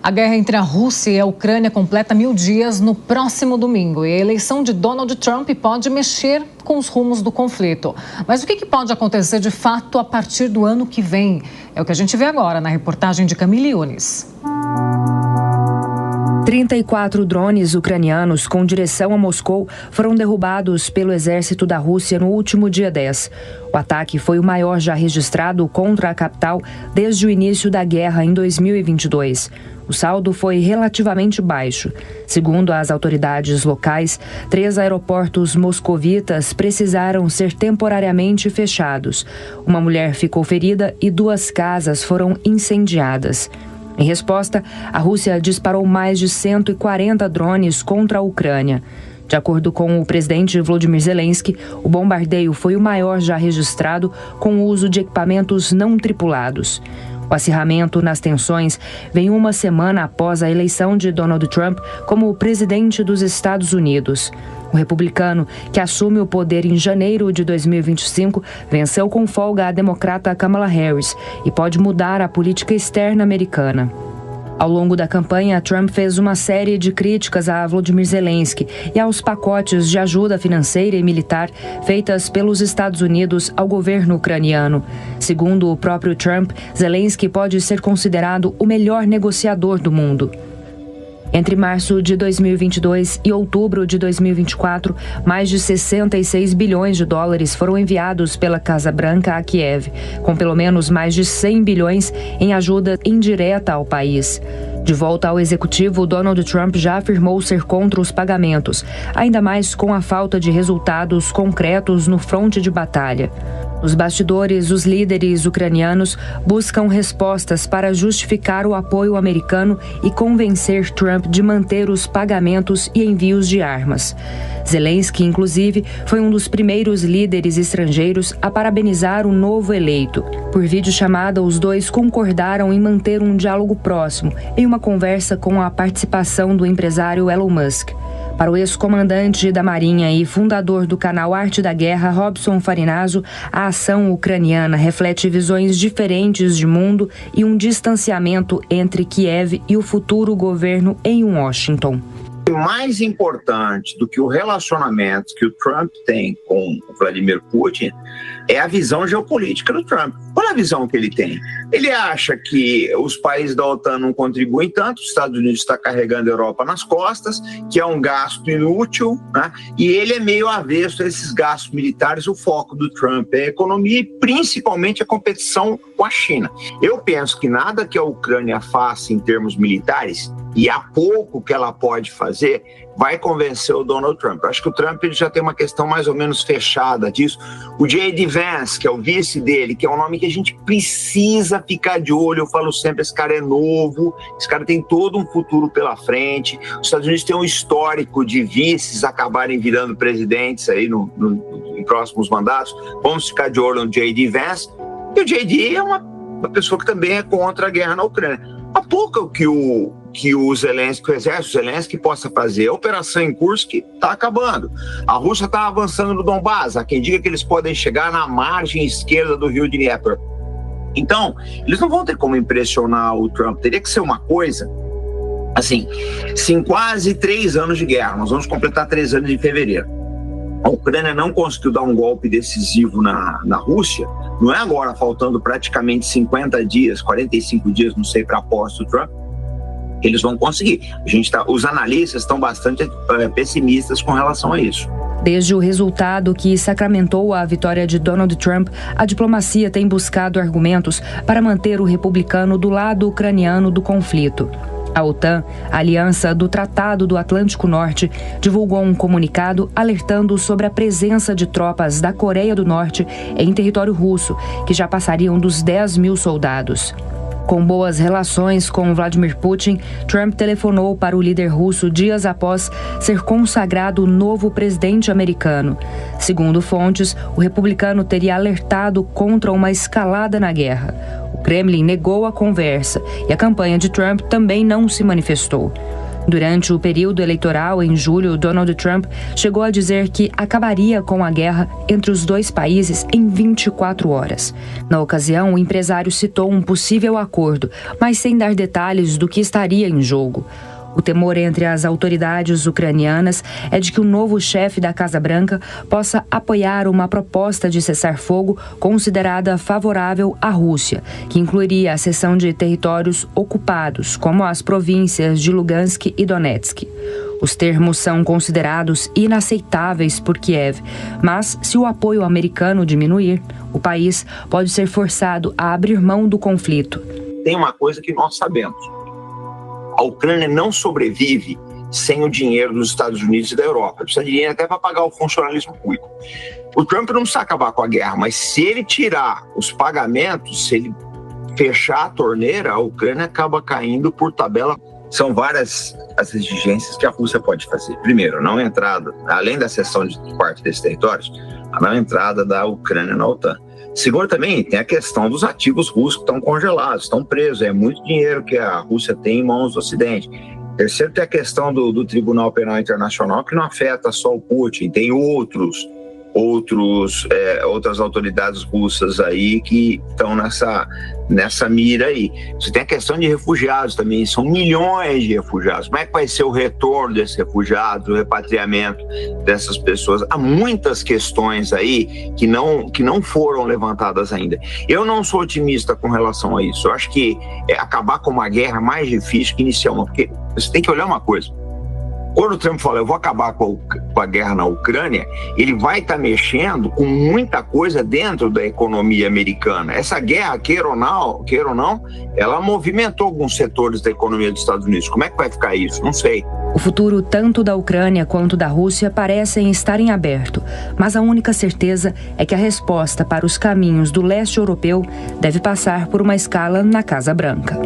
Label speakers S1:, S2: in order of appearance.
S1: A guerra entre a Rússia e a Ucrânia completa 1000 dias no próximo domingo. E a eleição de Donald Trump pode mexer com os rumos do conflito. Mas o que pode acontecer de fato a partir do ano que vem? É o que a gente vê agora na reportagem de Camille Yunis.
S2: 34 drones ucranianos com direção a Moscou foram derrubados pelo exército da Rússia no último dia 10. O ataque foi o maior já registrado contra a capital desde o início da guerra em 2022. O saldo foi relativamente baixo. Segundo as autoridades locais, 3 aeroportos moscovitas precisaram ser temporariamente fechados. Uma mulher ficou ferida e 2 casas foram incendiadas. Em resposta, a Rússia disparou mais de 140 drones contra a Ucrânia. De acordo com o presidente Volodymyr Zelensky, o bombardeio foi o maior já registrado com o uso de equipamentos não tripulados. O acirramento nas tensões vem uma semana após a eleição de Donald Trump como presidente dos Estados Unidos. O republicano, que assume o poder em janeiro de 2025, venceu com folga a democrata Kamala Harris e pode mudar a política externa americana. Ao longo da campanha, Trump fez uma série de críticas a Volodymyr Zelensky e aos pacotes de ajuda financeira e militar feitas pelos Estados Unidos ao governo ucraniano. Segundo o próprio Trump, Zelensky pode ser considerado o melhor negociador do mundo. Entre março de 2022 e outubro de 2024, mais de 66 bilhões de dólares foram enviados pela Casa Branca a Kiev, com pelo menos mais de 100 bilhões em ajuda indireta ao país. De volta ao executivo, Donald Trump já afirmou ser contra os pagamentos, ainda mais com a falta de resultados concretos no fronte de batalha. Nos bastidores, os líderes ucranianos buscam respostas para justificar o apoio americano e convencer Trump de manter os pagamentos e envios de armas. Zelensky, inclusive, foi um dos primeiros líderes estrangeiros a parabenizar o novo eleito. Por videochamada, os dois concordaram em manter um diálogo próximo em uma conversa com a participação do empresário Elon Musk. Para o ex-comandante da Marinha e fundador do canal Arte da Guerra, Robson Farinazzo, a ação ucraniana reflete visões diferentes de mundo e um distanciamento entre Kiev e o futuro governo em Washington.
S3: Mais importante do que o relacionamento que o Trump tem com o Vladimir Putin é a visão geopolítica do Trump. Qual é a visão que ele tem? Ele acha que os países da OTAN não contribuem tanto, os Estados Unidos está carregando a Europa nas costas, que é um gasto inútil, né? E ele é meio avesso a esses gastos militares. O foco do Trump é a economia e principalmente a competição com a China. Eu penso que nada que a Ucrânia faça em termos militares, e há pouco que ela pode fazer, vai convencer o Donald Trump. Eu acho que o Trump ele já tem uma questão mais ou menos fechada disso. O J.D. Vance, que é o vice dele, que é um nome que a gente precisa ficar de olho, eu falo sempre, esse cara é novo, esse cara tem todo um futuro pela frente. Os Estados Unidos têm um histórico de vices acabarem virando presidentes aí em próximos mandatos. Vamos ficar de olho no J.D. Vance. E o J.D. é uma pessoa que também é contra a guerra na Ucrânia. Há pouco que o Zelensky, o exército Zelensky possa fazer. A operação em Kursk está acabando. A Rússia está avançando no Donbás. Há quem diga que eles podem chegar na margem esquerda do rio Dnieper. Então, eles não vão ter como impressionar o Trump. Teria que ser uma coisa, assim, se em quase 3 anos de guerra, nós vamos completar 3 anos em fevereiro, a Ucrânia não conseguiu dar um golpe decisivo na Rússia, não é agora, faltando praticamente 50 dias, 45 dias, não sei, para a posse do Trump, eles vão conseguir. Os analistas estão bastante pessimistas com relação a isso.
S2: Desde o resultado que sacramentou a vitória de Donald Trump, a diplomacia tem buscado argumentos para manter o republicano do lado ucraniano do conflito. A OTAN, a Aliança do Tratado do Atlântico Norte, divulgou um comunicado alertando sobre a presença de tropas da Coreia do Norte em território russo, que já passariam dos 10 mil soldados. Com boas relações com Vladimir Putin, Trump telefonou para o líder russo dias após ser consagrado o novo presidente americano. Segundo fontes, o republicano teria alertado contra uma escalada na guerra. O Kremlin negou a conversa e a campanha de Trump também não se manifestou. Durante o período eleitoral, em julho, Donald Trump chegou a dizer que acabaria com a guerra entre os dois países em 24 horas. Na ocasião, o empresário citou um possível acordo, mas sem dar detalhes do que estaria em jogo. O temor entre as autoridades ucranianas é de que o novo chefe da Casa Branca possa apoiar uma proposta de cessar-fogo considerada favorável à Rússia, que incluiria a cessão de territórios ocupados, como as províncias de Lugansk e Donetsk. Os termos são considerados inaceitáveis por Kiev, mas se o apoio americano diminuir, o país pode ser forçado a abrir mão do conflito.
S3: Tem uma coisa que nós sabemos. A Ucrânia não sobrevive sem o dinheiro dos Estados Unidos e da Europa. Precisa de dinheiro até para pagar o funcionalismo público. O Trump não precisa acabar com a guerra, mas se ele tirar os pagamentos, se ele fechar a torneira, a Ucrânia acaba caindo por tabela. São várias as exigências que a Rússia pode fazer. Primeiro, não entrada, além da cessão de parte desses territórios, a não entrada da Ucrânia na OTAN. Segundo, também tem a questão dos ativos russos que estão congelados, estão presos. É muito dinheiro que a Rússia tem em mãos do Ocidente. Terceiro, tem a questão do Tribunal Penal Internacional, que não afeta só o Putin. Tem outras autoridades russas aí que estão nessa mira aí. Você tem a questão de refugiados também, são milhões de refugiados. Como é que vai ser o retorno desses refugiados, o repatriamento dessas pessoas? Há muitas questões aí que não foram levantadas ainda. Eu não sou otimista com relação a isso. Eu acho que acabar com uma guerra é mais difícil que iniciar uma, porque você tem que olhar uma coisa. Quando o Trump fala, eu vou acabar com a guerra na Ucrânia, ele vai estar mexendo com muita coisa dentro da economia americana. Essa guerra, queira ou não, ela movimentou alguns setores da economia dos Estados Unidos. Como é que vai ficar isso? Não sei.
S2: O futuro tanto da Ucrânia quanto da Rússia parecem estar em aberto, mas a única certeza é que a resposta para os caminhos do leste europeu deve passar por uma escala na Casa Branca.